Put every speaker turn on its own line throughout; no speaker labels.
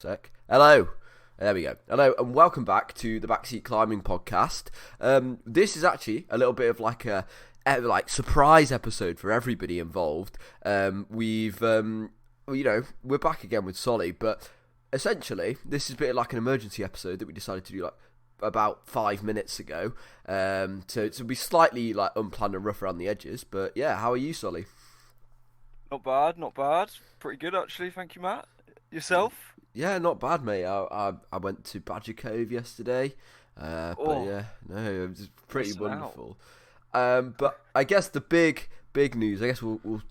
Sec. Hello. There we go. Hello, and welcome back to the Backseat Climbing Podcast. This is actually a little bit of like a surprise episode for everybody involved. We're back again with Solly, but essentially this is a bit like an emergency episode that we decided to do like about 5 minutes ago. So it'll be slightly like unplanned and rough around the edges. But yeah, how are you, Solly?
Not bad, not bad. Pretty good actually, thank you, Matt. Yourself?
Yeah, not bad, mate. I went to Badger Cove yesterday, but yeah, no, it was pretty wonderful. But I guess the big news, I guess we'll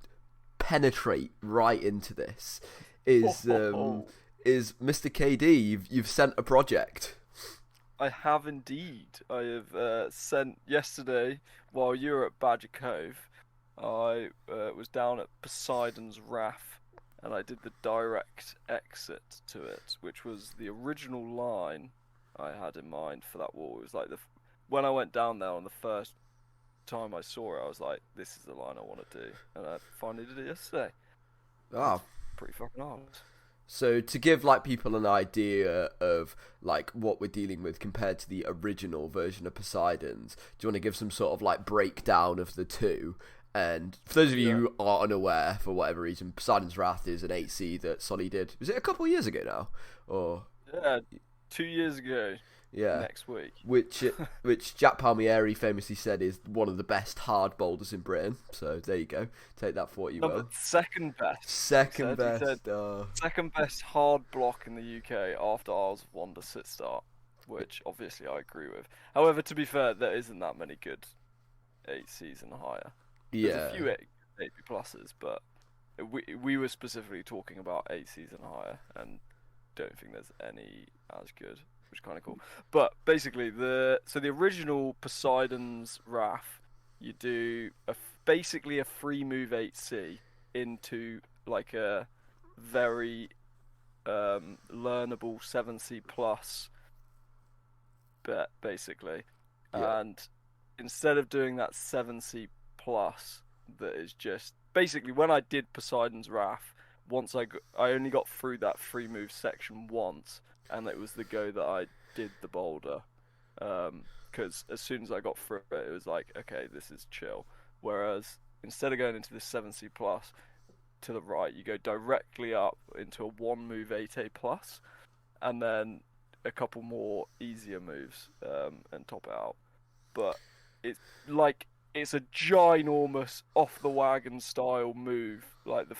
penetrate right into this, is Mr. KD. You've sent a project.
I have indeed. I have sent yesterday while you were at Badger Cove. I was down at Poseidon's Raft. And I did the direct exit to it, which was the original line I had in mind for that wall. It was like when I went down there on the first time I saw it, I was like, "This is the line I want to do," and I finally did it yesterday.
Ah,
pretty fucking hard.
So to give like people an idea of like what we're dealing with compared to the original version of Poseidon's, do you want to give some sort of like breakdown of the two? And for those of you who are unaware, for whatever reason, Poseidon's Wrath is an 8C that Solly did. Was it a couple of years ago now? Or
yeah, 2 years ago.
Yeah,
next week.
Which Jack Palmieri famously said is one of the best hard boulders in Britain. So there you go. Take that for what you will.
Second best.
Second best.
Second best hard block in the UK after Isles of Wonder sit start, which obviously I agree with. However, to be fair, there isn't that many good 8Cs and higher. There's a few 8B pluses, but we were specifically talking about 8Cs and higher, and don't think there's any as good, which is kind of cool. But basically, the original Poseidon's Wrath, you do basically a free move 8C into like a very learnable 7C plus bet, basically, and instead of doing that 7C plus that is just basically when I did Poseidon's Wrath, once I only got through that free move section once, and it was the go that I did the boulder, because as soon as I got through it, it was like, okay, this is chill. Whereas instead of going into this 7C plus to the right, you go directly up into a 1 move 8A plus, and then a couple more easier moves, and top it out. But it's a ginormous off the wagon style move, like the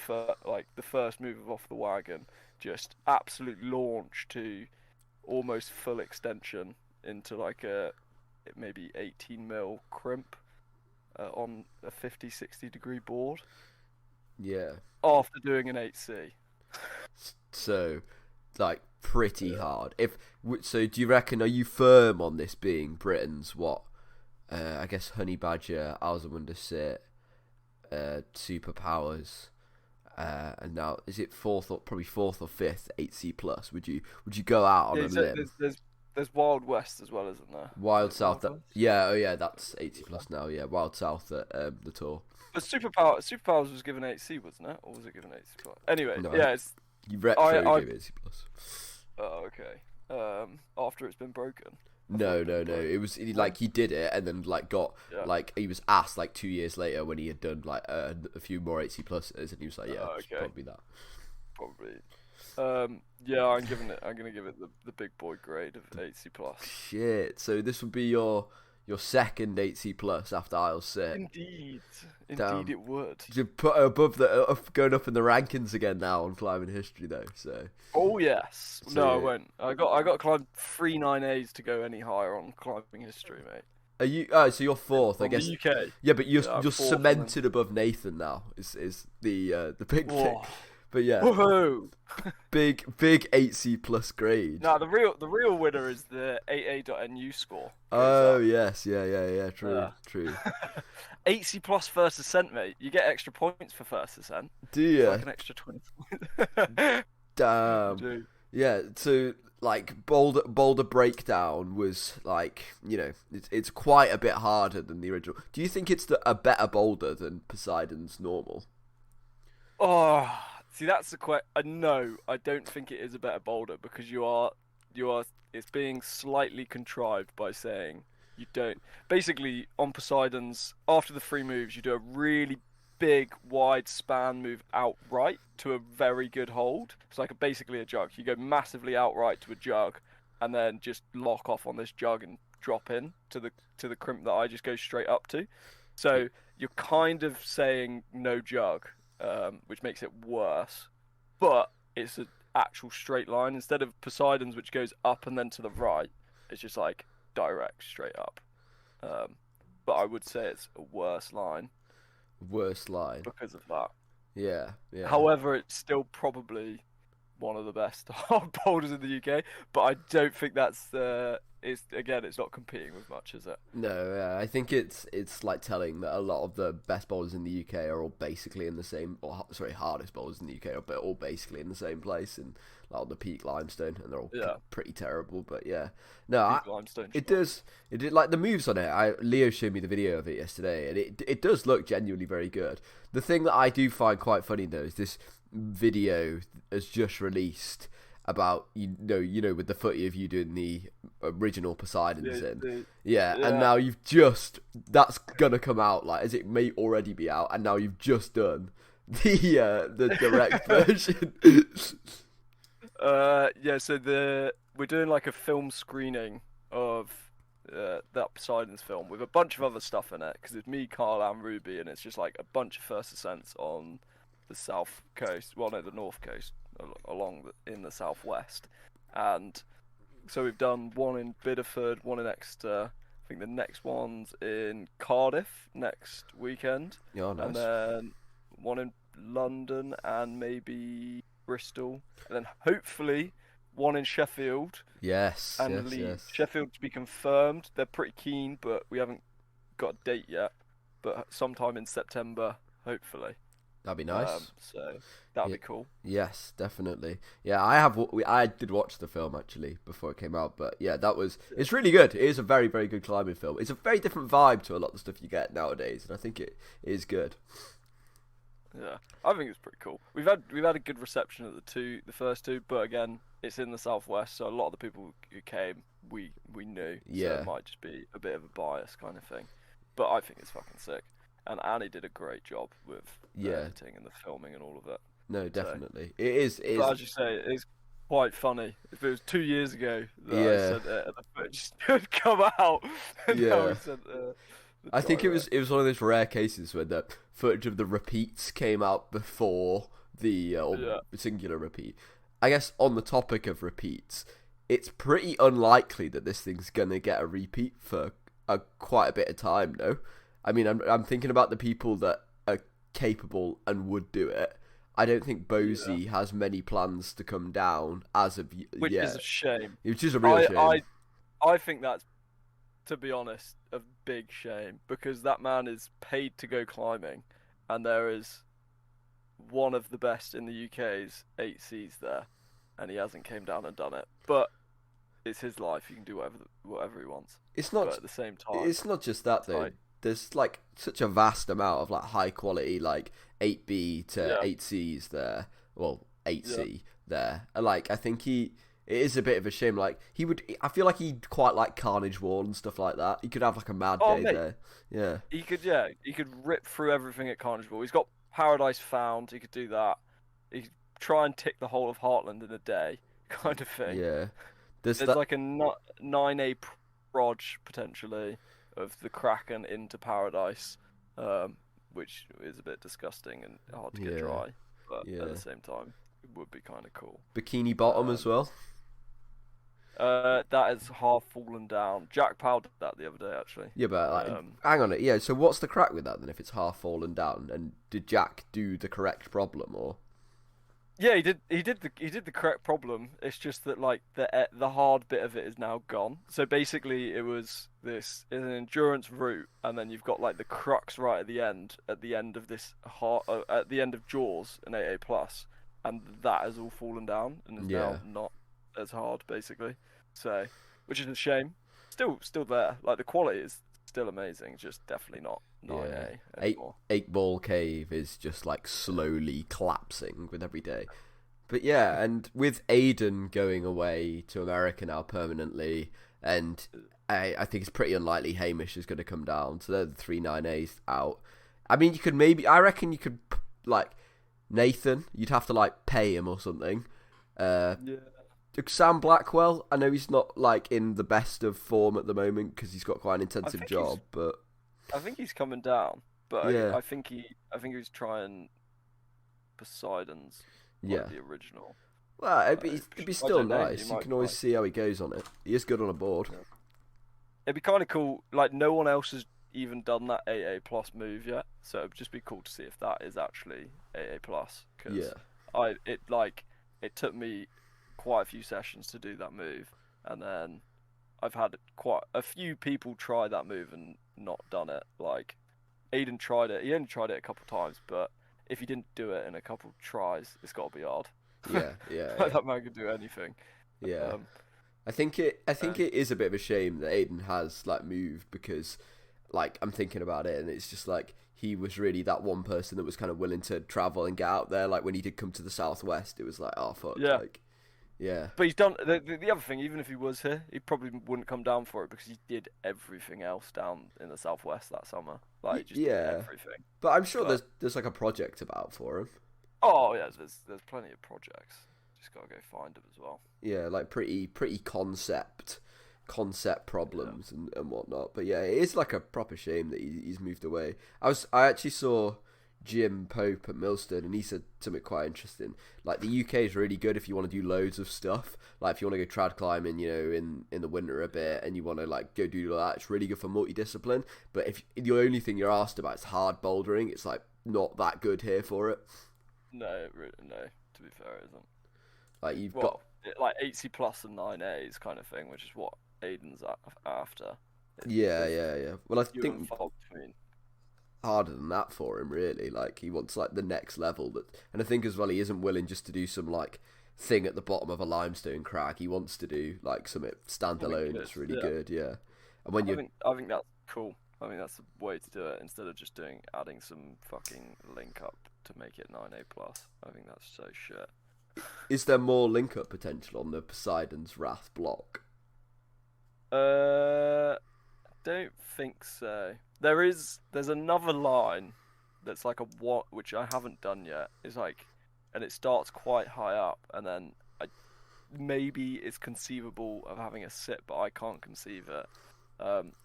first move of off the wagon, just absolute launch to almost full extension into like a maybe 18 mil crimp on a 50-60 degree board.
Yeah.
After doing an 8C.
So, like pretty hard. So, do you reckon? Are you firm on this being Britain's what? I guess Honey Badger, Isles of Wonder Sit, Superpowers, and now is it fourth or fifth 8C plus? Would you go out on a limb?
There's Wild West as well, isn't there?
Wild South, that's 8C plus now. Yeah, Wild South at the tour.
But Superpowers was given 8C, wasn't it? Or was it given 8C plus? Anyway,
no,
it's
you retro gave 8C plus.
Oh, okay. After it's been broken.
No. It was like he did it and then like got like he was asked like 2 years later when he had done like a few more 8C pluses, and he was like, yeah, it's probably that.
Probably. Yeah, I'm gonna give it the big boy grade of 8C plus.
Shit. So this would be your second 8C plus after Isles Sit.
Indeed it would.
You put above going up in the rankings again now on climbing history though. So.
Oh yes. So, no, I won't. I got to climb 3 9As to go any higher on climbing history, mate.
Are you? So you're fourth, I guess.
The UK.
Yeah, but you're cemented above Nathan now. Is the big thing. But yeah,
woohoo!
big 8C plus grade.
No, the real winner is the 8A.NU score.
Oh yes, yeah, true.
8C plus first ascent, mate. You get extra points for first ascent.
Do you?
It's like an extra 20.
Damn. Yeah. So like boulder breakdown was like, it's quite a bit harder than the original. Do you think it's a better boulder than Poseidon's normal?
Oh. See, that's the question. No, I don't think it is a better boulder because you are. It's being slightly contrived by saying you don't. Basically, on Poseidon's, after the 3 moves, you do a really big, wide span move outright to a very good hold. It's like basically a jug. You go massively outright to a jug, and then just lock off on this jug and drop in to the crimp that I just go straight up to. So you're kind of saying no jug, which makes it worse. But it's an actual straight line instead of Poseidon's, which goes up and then to the right. It's just like direct, straight up. But I would say it's a worse line.
Worst line.
Because of that.
Yeah, yeah.
However, it's still probably one of the best hard boulders in the UK. But I don't think that's it's not competing with much, is it?
No, yeah, I think it's like telling that a lot of the best bowlers in the UK are all basically in the same, hardest bowlers in the UK are all basically in the same place and like on the peak limestone, and they're all pretty terrible. But yeah, no, it does like the moves on it. Leo showed me the video of it yesterday, and it does look genuinely very good. The thing that I do find quite funny though is this video has just released about you know with the footy of you doing the original Poseidon's and now that's gonna come out, like, as it may already be out, and now you've just done the direct version.
So we're doing like a film screening of that Poseidon's film with a bunch of other stuff in it, because it's me, Carl, and Ruby, and it's just like a bunch of first ascents on the south coast, the north coast, in the southwest. And so we've done one in Bideford, one in Exeter. I think the next one's in Cardiff next weekend.
Yeah, nice.
And then one in London and maybe Bristol. And then hopefully one in Sheffield.
Yes.
And Leeds. Sheffield to be confirmed. They're pretty keen, but we haven't got a date yet. But sometime in September, hopefully.
That'd be nice.
So that'd be cool.
Yes, definitely. Yeah, I did watch the film actually before it came out, but yeah, it's really good. It is a very, very good climbing film. It's a very different vibe to a lot of the stuff you get nowadays, and I think it is good.
Yeah, I think it's pretty cool. We've had a good reception at the first two, but again, it's in the southwest, so a lot of the people who came we knew.
Yeah,
so it might just be a bit of a bias kind of thing, but I think it's fucking sick. And Annie did a great job with the editing and the filming and all of it.
No, definitely. So, it is.
But as you say, it is quite funny. If it was 2 years ago that I said it, and the footage would come out, and now we sent
I think it was one of those rare cases where the footage of the repeats came out before the singular repeat. I guess on the topic of repeats, it's pretty unlikely that this thing's gonna get a repeat for quite a bit of time, no? I mean, I'm thinking about the people that are capable and would do it. I don't think Bosie has many plans to come down as of yet.
Which is a shame.
Which is a real shame.
I think that's, to be honest, a big shame, because that man is paid to go climbing, and there is one of the best in the UK's 8Cs there, and he hasn't came down and done it. But it's his life. He can do whatever he wants.
It's not.
But at the same time,
it's not just that though. There's like such a vast amount of like high quality like 8B to 8Cs there. Well, 8C there. Like I think it is a bit of a shame. Like I feel like he'd quite like Carnage Wall and stuff like that. He could have like a mad day there. Yeah.
He could rip through everything at Carnage Wall. He's got Paradise Found. He could do that. He could try and tick the whole of Heartland in a day, kind of thing.
Yeah.
There's like a 9A proj potentially of the Kraken into Paradise, which is a bit disgusting and hard to get dry, but at the same time, it would be kind of cool.
Bikini Bottom as well.
That is half fallen down. Jack Powell did that the other day, actually.
Yeah, but like, hang on it. Yeah, so what's the crack with that then? If it's half fallen down, and did Jack do the correct problem or?
Yeah, he did. He did the correct problem. It's just that like the hard bit of it is now gone. So basically, it's an endurance route, and then you've got like the crux right at the end of this at the end of Jaws and 8A plus, and that has all fallen down and is now not as hard basically. So, which is a shame. Still there. Like the quality is still amazing. Just definitely not 9A
Yeah,
anymore.
eight ball cave is just like slowly collapsing with every day. But yeah, and with Aiden going away to America now permanently, and I think it's pretty unlikely Hamish is going to come down. So they're the 3 9As out. I mean, I reckon you could, like, Nathan, you'd have to, like, pay him or something.
Yeah.
Sam Blackwell, I know he's not, like, in the best of form at the moment because he's got quite an
I
intensive
think
job, but
I think he's coming down, but
yeah,
I think he's trying Poseidon's
yeah.
like the original.
Well,
So,
it'd be
I
still
don't know. He
nice. You
might
can always
try.
see how he goes on it. He is good on a board.
Yeah. It'd be kind of cool. Like no one else has even done that AA plus move yet, so it'd just be cool to see if that is actually AA plus. Because
Yeah.
it took me quite a few sessions to do that move, and then I've had quite a few people try that move and not done it. Like Aiden tried it. He only tried it a couple times, but if he didn't do it in a couple tries, it's got to be hard.
Yeah, yeah, yeah.
That man can do anything.
Yeah.
Um,
I think it
and
is a bit of a shame that Aiden has like moved because like I'm thinking about it and it's just like he was really that one person that was kind of willing to travel and get out there. Like when he did come to the Southwest, it was like, oh fuck,
yeah,
like yeah.
but he's done the other thing. Even if he was here, he probably wouldn't come down for it because he did everything else down in the southwest that summer. Like he just did
Yeah.
everything.
But I'm sure
But
there's like a project about for him.
oh yeah, there's plenty of projects. Just gotta go find them as well.
Yeah, like pretty concept
Yeah.
problems and whatnot. But yeah, it is like a proper shame that he's moved away. I actually saw Jim Pope at Milstead, and he said something quite interesting. Like the UK is really good if you want to do loads of stuff. Like if you want to go trad climbing, you know, in the winter a bit, and you want to like go do that, it's really good for multidiscipline. But if the only thing you're asked about is hard bouldering, it's like not that good here for it.
No, no. To be fair, it isn't.
Like you've got
Well, like 80 plus and 9A's kind of thing, which is what Aiden's after. There's
yeah. Well, I
few and
think
far between.
harder than that for him really. Like he wants like the next level that, and I think as well he isn't willing just to do some like thing at the bottom of a limestone crag. He wants to do like something standalone that's really good. Yeah, and when you
I think that's cool. I think that's the way to do it instead of just adding some fucking link up to make it 9A plus. I think that's so shit.
is there more link up potential on the Poseidon's Wrath block?
Don't think so. There's another line that's like a what, which I haven't done yet. It's like, and it starts quite high up, and then maybe it's conceivable of having a sit, but I can't conceive it.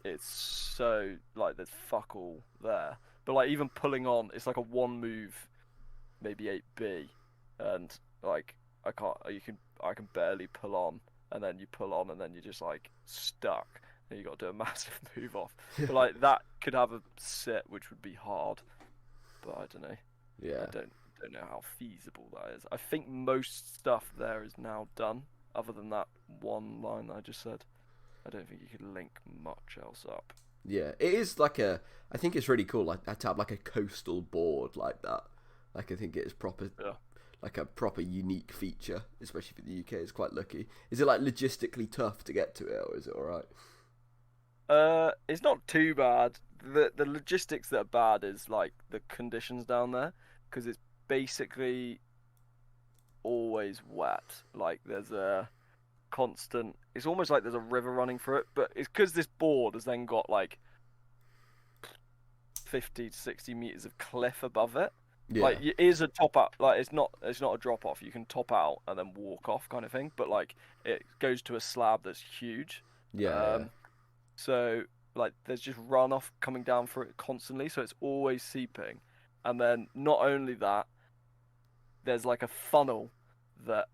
It's so like there's fuck all there. But like even pulling on, it's like a one move, maybe 8B, and like I can barely pull on, and then you pull on, and then you're just like stuck, and you got to do a massive move off. But like that could have a sit, which would be hard. But I don't know.
Yeah,
I don't know how feasible that is. I think most stuff there is now done, other than that one line that I just said. I don't think you could link much else up.
yeah. It is like I think it's really cool. Like to have like a coastal board like that. Like I think it is proper.
Yeah.
Like a proper unique feature, especially for the UK. It's quite lucky. Is it like logistically tough to get to it, or is it all right?
It's not too bad. The logistics that are bad is like the conditions down there, because it's basically always wet. Like there's a constant. It's almost like there's a river running through it, but it's because this board has then got like 50 to 60 meters of cliff above it.
Yeah,
Like it is a top out. Like it's not a drop off. You can top out and then walk off kind of thing. But like it goes to a slab that's huge.
yeah.
So like there's just runoff coming down for it constantly. So it's always seeping. And then not only that, there's like a funnel that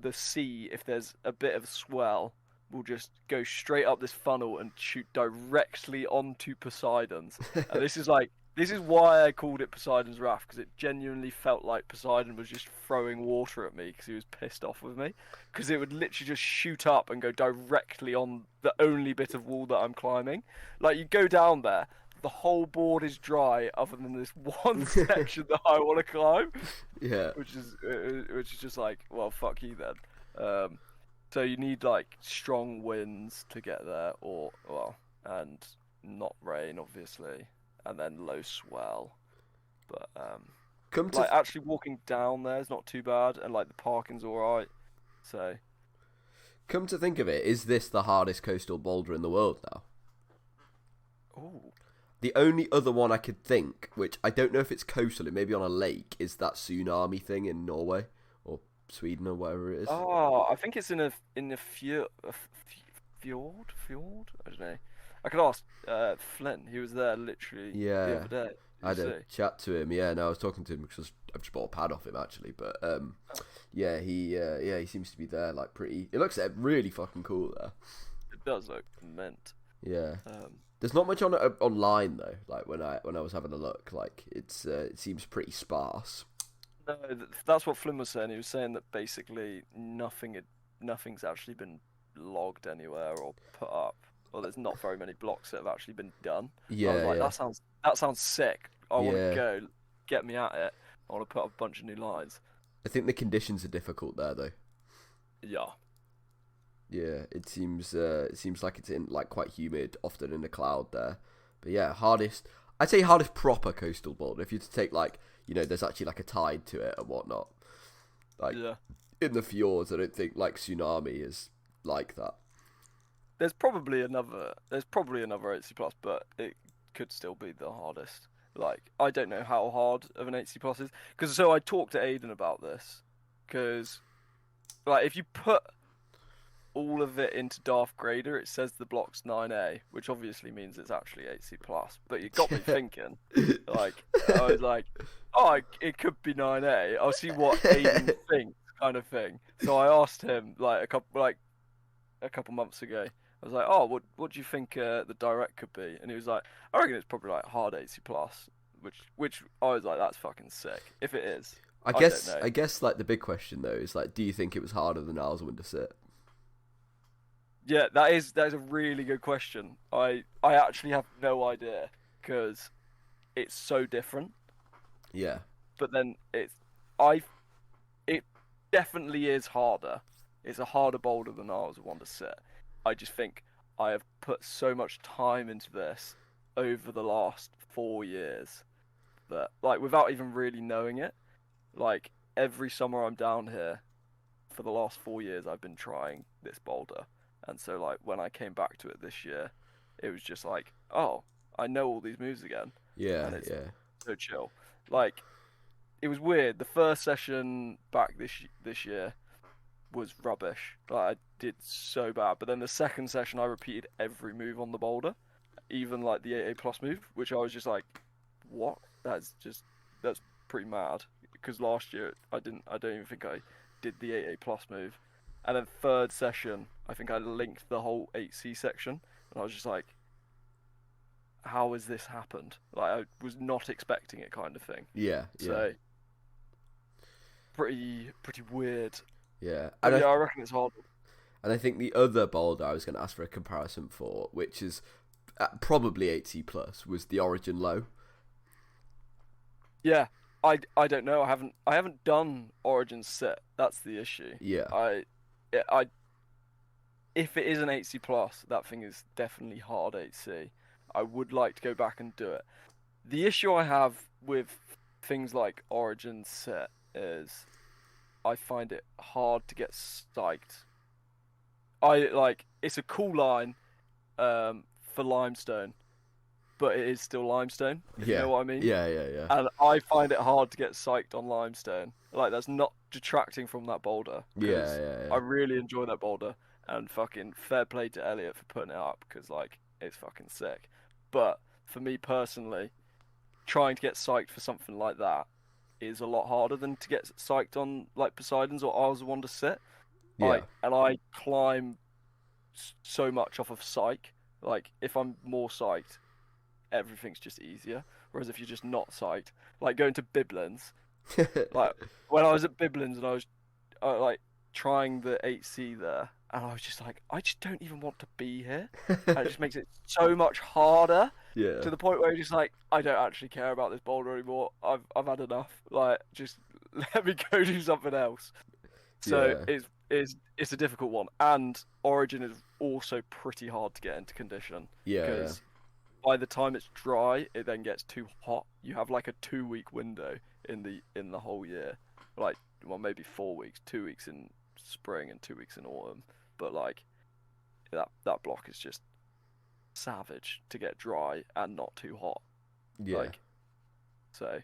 the sea, if there's a bit of swell, will just go straight up this funnel and shoot directly onto Poseidon's. And this is why I called it Poseidon's Wrath, because it genuinely felt like Poseidon was just throwing water at me because he was pissed off with me. Because it would literally just shoot up and go directly on the only bit of wall that I'm climbing. Like, you go down there, the whole board is dry other than this one section that I want to climb.
Yeah.
Which is just like, well, fuck you then. So you need, like, strong winds to get there, and not rain, obviously, and then low swell. But
Come to
like actually walking down there is not too bad, and like the parking's all right. So
come to think of it, is this the hardest coastal boulder in the world now?
ooh.
The only other one I could think, which I don't know if it's coastal, it may be on a lake, is that tsunami thing in Norway or Sweden or wherever it is.
Oh, I think it's in a fjord. I don't know. I could ask Flynn. He was there literally the
Yeah,
other day.
I had a chat to him. Yeah, no, I was talking to him because I've just bought a pad off him actually. But yeah, he seems to be there like pretty. It looks really fucking cool there.
It does look mint.
Yeah. There's not much on online though. Like when I was having a look, like it seems pretty sparse.
No, that's what Flynn was saying. He was saying that basically nothing's actually been logged anywhere or put up, or there's not very many blocks that have actually been done.
Yeah,
I was like,
yeah.
that sounds sick. I want
Yeah.
to go. Get me at it. I want to put up a bunch of new lines.
I think the conditions are difficult there though.
Yeah.
Yeah, it seems like it's in like quite humid, often in a cloud there. But yeah, hardest. I'd say hardest proper coastal boulder. If you to take like there's actually like a tide to it and whatnot. Like
Yeah.
in the fjords, I don't think like tsunami is like that.
There's probably another 8C plus, but it could still be the hardest. Like I don't know how hard of an 8C plus is, because I talked to Aiden about this, because like if you put all of it into Darth Grader, it says the block's 9A, which obviously means it's actually 8C plus. But it got me thinking. Like I was like, oh, it could be 9A. I'll see what Aiden thinks, kind of thing. So I asked him like a couple months ago. I was like, oh, what do you think the direct could be? And he was like, I reckon it's probably like hard 8C plus, which I was like, that's fucking sick. If it is,
I guess like the big question though is like, do you think it was harder than Alswind to sit?
Yeah, that is a really good question. I actually have no idea, because it's so different.
Yeah.
But then it definitely is harder. It's a harder boulder than I was one to sit. I just think I have put so much time into this over the last 4 years that, like, without even really knowing it, like every summer I'm down here for the last 4 years I've been trying this boulder. And so like when I came back to it this year, it was just like, oh, I know all these moves again.
Yeah,
And it's
yeah.
so chill. Like it was weird. The first session back this year was rubbish. Like I did so bad. But then the second session I repeated every move on the boulder, even like the 8A plus move, which I was just like, what? That's pretty mad. Because last year I don't even think I did the 8A plus move. And then third session, I think I linked the whole 8C section, and I was just like, how has this happened? Like, I was not expecting it, kind of thing.
Yeah,
So, pretty weird.
Yeah.
But yeah, I reckon it's hard.
And I think the other boulder I was going to ask for a comparison for, which is probably 8C plus, was the Origin Low.
Yeah, I don't know. I haven't done Origin sit. That's the issue.
Yeah.
If it is an 8C plus, that thing is definitely hard 8C. I would like to go back and do it. The issue I have with things like Origin set is I find it hard to get psyched. It's a cool line for limestone, but it is still limestone, if you know what I mean.
Yeah.
And I find it hard to get psyched on limestone. Like, that's not detracting from that boulder.
Yeah.
I really enjoy that boulder, and fucking fair play to Elliot for putting it up, because, like, it's fucking sick. But for me personally, trying to get psyched for something like that is a lot harder than to get psyched on, like, Poseidon's or Isles of Wonder sit.
Yeah.
And I climb so much off of psych. Like, if I'm more psyched, everything's just easier. Whereas if you're just not psyched, like going to Biblins, like when I was at Biblins and I was like trying the 8C there, and I was just like, I just don't even want to be here. And it just makes it so much harder.
Yeah.
To the point where you're just like, I don't actually care about this boulder anymore. I've had enough. Like, just let me go do something else. So it's a difficult one, and Origin is also pretty hard to get into condition.
Yeah.
Because by the time it's dry, it then gets too hot. You have like a 2-week window in the whole year, like well maybe 4 weeks, 2 weeks in spring and 2 weeks in autumn. But like that block is just savage to get dry and not too hot.
Yeah.
Like, so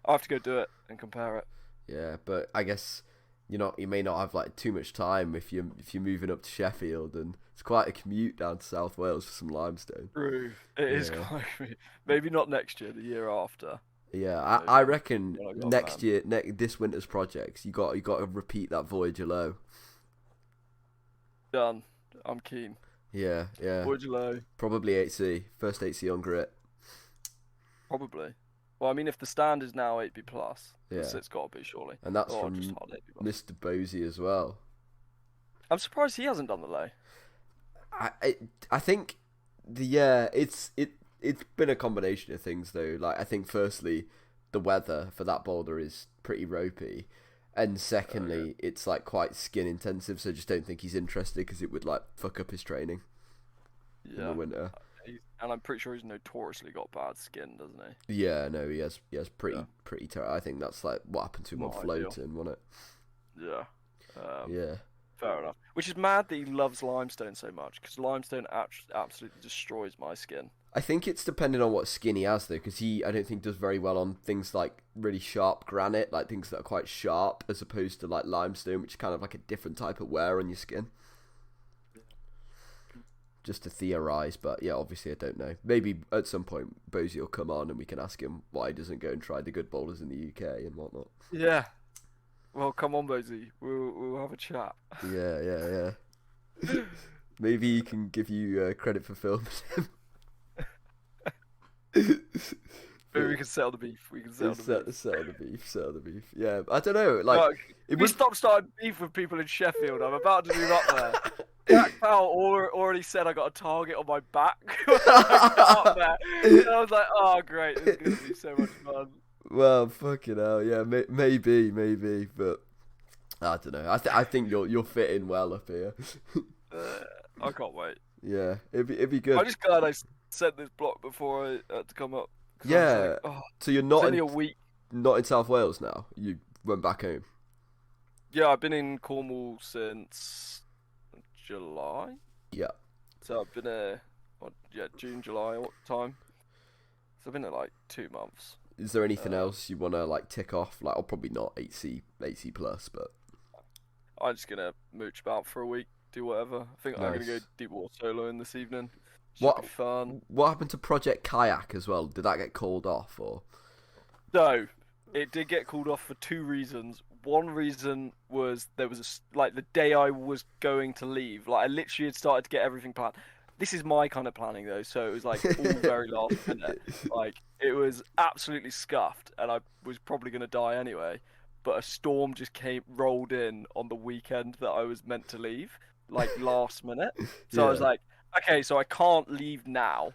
I have to go do it and compare it.
Yeah, but I guess you may not have like too much time if you're moving up to Sheffield, and it's quite a commute down to South Wales for some limestone.
True, it is quite. Maybe not next year, the year after.
Yeah, I reckon next year, this winter's projects, you got to repeat that Voyager low.
Done. I'm keen.
Yeah.
Voyager low.
Probably 8C, first 8C on grit.
Probably. Well, I mean, if the stand is now 8B plus, it's got to be surely.
And that's from Mr. Bosey as well.
I'm surprised he hasn't done the low.
I think it's been a combination of things though. Like I think firstly, the weather for that boulder is pretty ropey, and secondly, it's like quite skin intensive. So I just don't think he's interested because it would like fuck up his training in the winter.
And I'm pretty sure he's notoriously got bad skin, doesn't he?
Yeah, no, he has pretty terrible. I think that's like what happened to him on floating, wasn't it?
Yeah.
Yeah.
Fair enough. Which is mad that he loves limestone so much, because limestone absolutely destroys my skin.
I think it's depending on what skin he has though, because I don't think does very well on things like really sharp granite, like things that are quite sharp, as opposed to like limestone, which is kind of like a different type of wear on your skin. Just to theorise, but yeah, obviously I don't know. Maybe at some point Bosey will come on and we can ask him why he doesn't go and try the good boulders in the UK and whatnot.
Yeah. Well, come on, Bosey. We'll have a chat.
Yeah. Maybe he can give you credit for filming him.
Maybe we can settle the beef. Settle
the beef. Yeah, I don't know. Like,
stop starting beef with people in Sheffield. I'm about to move up there. Jack Powell already said I got a target on my back when I got up there. And I was like, oh, great. This is going to be so much fun.
Well, fucking hell. Yeah, maybe. But I don't know. I think you'll fit in well up here.
I can't wait.
Yeah, it'd be good.
I'm just glad I sent this block before I had to come up.
Yeah. So you're not
only a week.
Not in South Wales now. You went back home.
Yeah, I've been in Cornwall since July.
Yeah.
So I've been June, July time. So I've been there like 2 months.
Is there anything else you want to like tick off? Like, I'll probably not 8C plus, but
I'm just gonna mooch about for a week, do whatever. I think I'm gonna go deep water soloing this evening. Should be fun.
What happened to Project Kayak as well? Did that get called off or?
No, it did get called off for 2 reasons. One reason was there was the day I was going to leave, like I literally had started to get everything planned. This is my kind of planning though, so it was like all very last minute. Like it was absolutely scuffed, and I was probably gonna die anyway. But a storm just rolled in on the weekend that I was meant to leave, like last minute. So I was like, okay, so I can't leave now.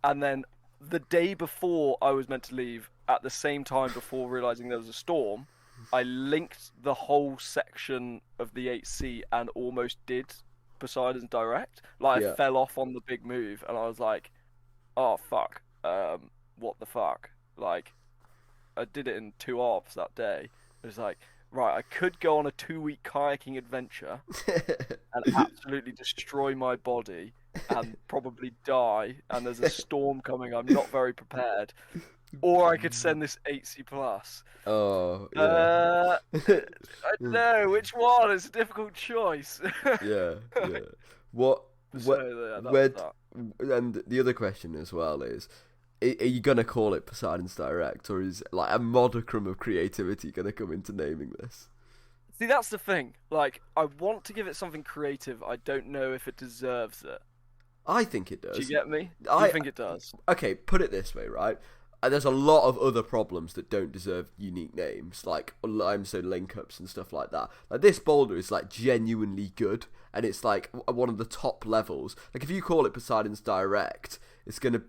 And then the day before I was meant to leave, at the same time before realizing there was a storm, I linked the whole section of the 8C and almost did Poseidon's direct. Like I fell off on the big move, and I was like, oh fuck, what the fuck? Like I did it in 2 hours that day. It was like, right, I could go on a 2-week kayaking adventure and absolutely destroy my body and probably die, and there's a storm coming, I'm not very prepared. Or I could send this 8C plus.
Oh, yeah.
I don't know which one. It's a difficult choice.
yeah. And the other question as well is, are you gonna call it Poseidon's Direct, or is like a modicum of creativity gonna come into naming this?
See, that's the thing. Like, I want to give it something creative. I don't know if it deserves it.
I think it does.
Do you get me? I think it does.
Okay, put it this way, right? There's a lot of other problems that don't deserve unique names, like limestone link-ups and stuff like that. Like, this boulder is, like, genuinely good, and it's, like, one of the top levels. Like, if you call it Poseidon's Direct, it's going to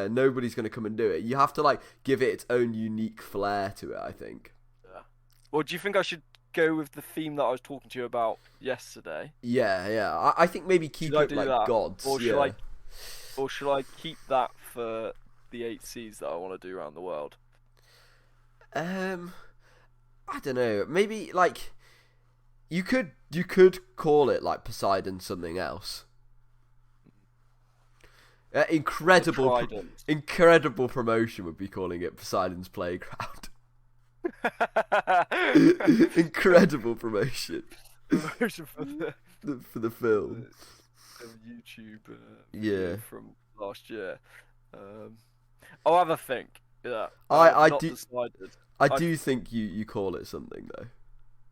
nobody's going to come and do it. You have to, like, give it its own unique flair to it, I think.
Yeah. Well, do you think I should go with the theme that I was talking to you about yesterday?
Yeah. I think maybe keep it, like, gods.
Or or should I keep that for the 8Cs that I want to do around the world?
I don't know. Maybe like you could call it like Poseidon something else. Incredible promotion would be calling it Poseidon's Playground. Incredible promotion.
Promotion
For the film.
YouTube from last year. I'll have a think. Yeah,
I
not
do.
Decided.
I do think you call it something though.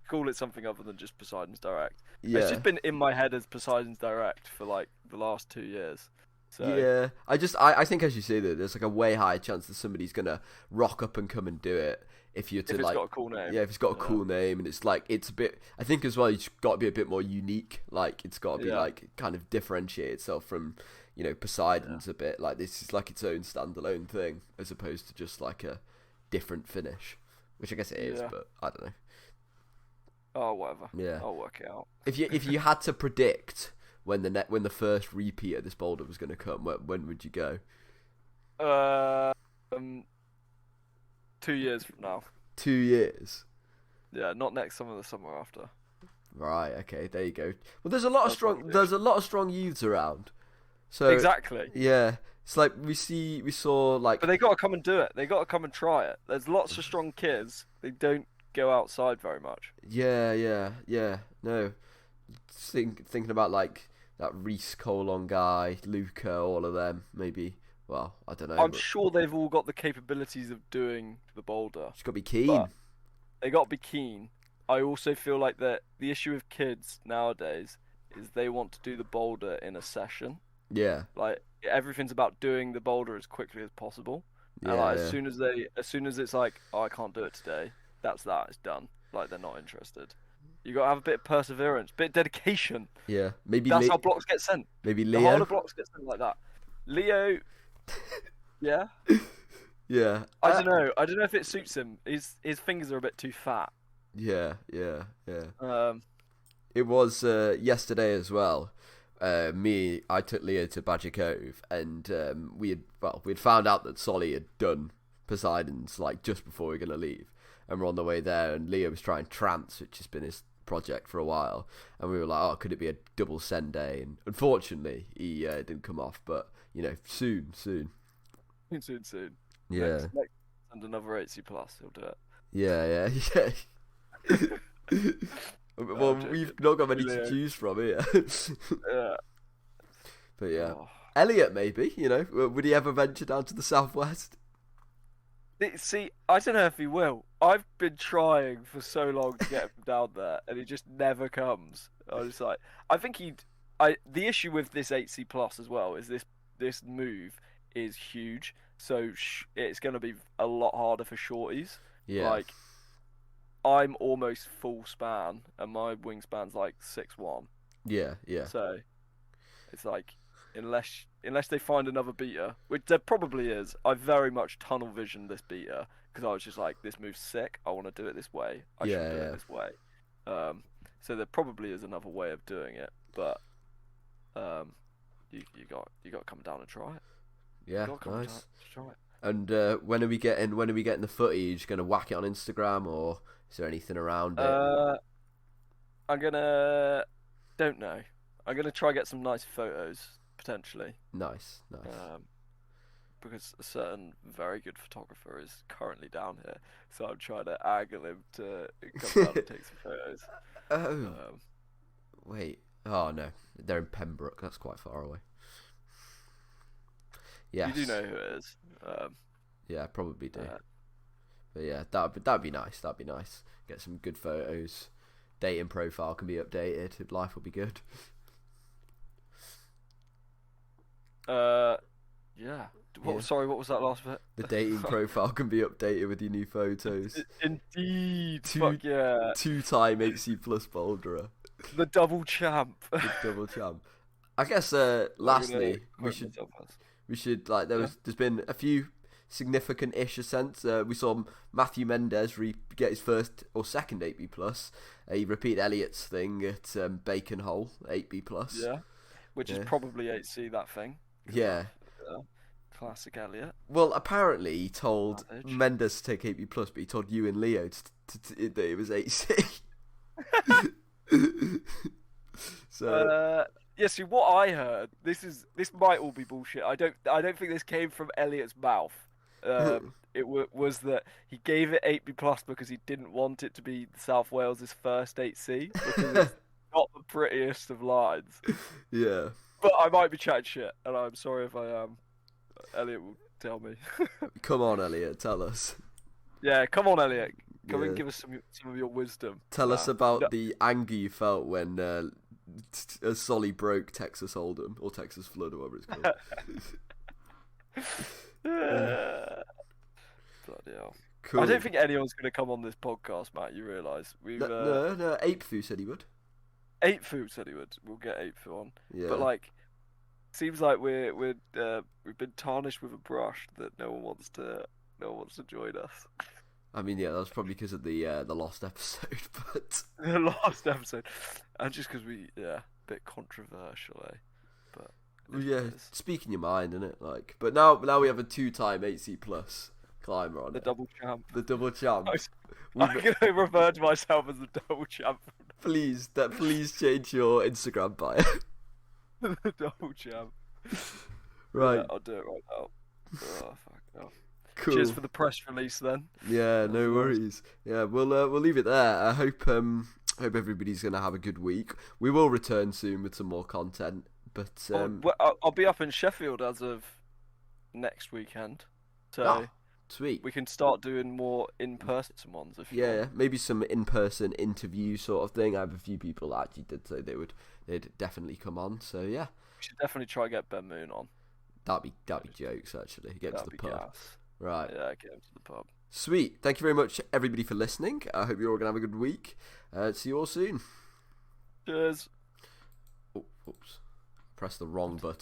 Call it something other than just Poseidon's Direct.
Yeah.
It's just been in my head as Poseidon's Direct for like the last 2 years. So.
Yeah, I think as you say that there's like a way higher chance that somebody's gonna rock up and come and do it if it's
got a cool name.
Yeah, if it's got a cool name and it's like it's a bit. I think as well you've got to be a bit more unique. Like it's got to be like kind of differentiate itself from Poseidon's a bit like this is like its own standalone thing as opposed to just like a different finish, which I guess it is, but I don't know.
Oh, whatever.
Yeah,
I'll work it out.
If you had to predict when the first repeat of this boulder was going to come, when would you go?
2 years from now.
2 years.
Yeah, not next summer, the summer after.
Right. Okay. There you go. Well, there's a lot of strong youths around. So
exactly.
Yeah. It's like we saw like.
But they got to come and do it. They got to come and try it. There's lots of strong kids. They don't go outside very much.
Yeah. No. Thinking about like that Reese Colon guy, Luca, all of them. Maybe. Well, I don't know.
I'm sure they've all got the capabilities of doing the boulder.
Just got to be keen.
They got to be keen. I also feel like that the issue with kids nowadays is they want to do the boulder in a session.
Yeah.
Like everything's about doing the boulder as quickly as possible.
Yeah.
And like, as soon as it's like, oh, I can't do it today, it's done. Like they're not interested. You got to have a bit of perseverance, bit of dedication.
Yeah. Maybe
that's how blocks get sent.
Maybe Leo.
The harder blocks get sent like that. Leo. Yeah.
Yeah.
I don't know. I don't know if it suits him. His fingers are a bit too fat.
Yeah. It was yesterday as well. I took Leo to Badger Cove, and we'd found out that Solly had done Poseidon's like just before we were gonna leave, and we're on the way there, and Leo was trying Trance, which has been his project for a while, and we were like, oh, could it be a double send day? And unfortunately, he didn't come off, but soon.
Soon.
Yeah.
Next, and another 8C plus, he'll do it.
Yeah. Well, we've not got many to choose from here.
Yeah.
But yeah. Oh. Elliot, maybe, would he ever venture down to the southwest?
See, I don't know if he will. I've been trying for so long to get him down there, and he just never comes. I think the issue with this 8C plus as well is this move is huge, so it's going to be a lot harder for shorties.
Yeah.
Like, I'm almost full span, and my wingspan's like 6'1".
Yeah.
So, it's like, unless they find another beater, which there probably is, I very much tunnel visioned this beater, because I was just like, this move's sick, I want to do it this way, I should do it this way. So there probably is another way of doing it, but you got to come down and try it.
Yeah, nice.
Try it.
And when are we getting the footy? Are you just gonna whack it on Instagram, or is there anything around it?
Don't know. I'm gonna try get some nice photos potentially.
Nice.
Because a certain very good photographer is currently down here, so I'm trying to angle him to come down and take some photos.
Oh. Wait. Oh no, they're in Pembroke. That's quite far away. Yes.
You do know who it is.
Yeah, I probably do. But yeah, that'd be nice. That'd be nice. Get some good photos. Dating profile can be updated. Life will be good.
Yeah. Sorry, what was that last bit?
The dating profile can be updated with your new photos.
Indeed. Fuck yeah.
2-time 8C plus boulderer.
The double champ.
I guess lastly we should there's been a few significant-ish ascents. We saw Matthew Mendez get his first or second 8B plus. He repeated Elliot's thing at Bacon Hole 8B plus.
Yeah, which is probably 8C that thing.
Yeah.
Classic Elliot.
Well, apparently he told Mendes to take 8B+, but he told you and Leo that it was 8C. So
see, what I heard, this might all be bullshit. I don't think this came from Elliot's mouth. It was that he gave it 8B+ because he didn't want it to be South Wales' first 8C because it's not the prettiest of lines.
Yeah.
But I might be chatting shit, and I'm sorry if I am. Elliot will tell me.
Come on, Elliot, tell us.
Yeah, come on, Elliot. Come and give us some of your wisdom.
Tell us about the anger you felt when Solly broke Texas Hold'em, or Texas Flood, or whatever it's called.
Bloody hell.
Cool.
I don't think anyone's going to come on this podcast, Matt, you realise.
No, Apefu said he would.
Apefu said he would. We'll get Apefu on.
Yeah.
But, like, seems like we've been tarnished with a brush that no one wants to join us.
I mean, yeah, that's probably because of the lost episode, but
the last episode, and just because a bit controversial, eh? But
speaking your mind, innit? Like, but now we have a 2-time 8C+ climber on
the
it.
double champ.
The double champ.
I'm gonna refer to myself as the double champ.
Please change your Instagram bio.
The double champ.
Right.
Yeah, I'll do it right now. Oh fuck no.
Cool.
Cheers for the press release then.
Yeah, no worries. Yeah, we'll leave it there. I hope everybody's gonna have a good week. We will return soon with some more content, but
I'll be up in Sheffield as of next weekend, so
sweet.
We can start doing more in-person ones if you want.
Maybe some in-person interview sort of thing. I have a few people that actually did say they'd definitely come on. So yeah,
we should definitely try and get Ben Moon on.
That'd be jokes actually. Get him to the pub.
Gas.
Right.
Yeah, get him to the pub.
Sweet. Thank you very much, everybody, for listening. I hope you're all gonna have a good week. See you all soon.
Cheers.
Oh, oops. Press the wrong button.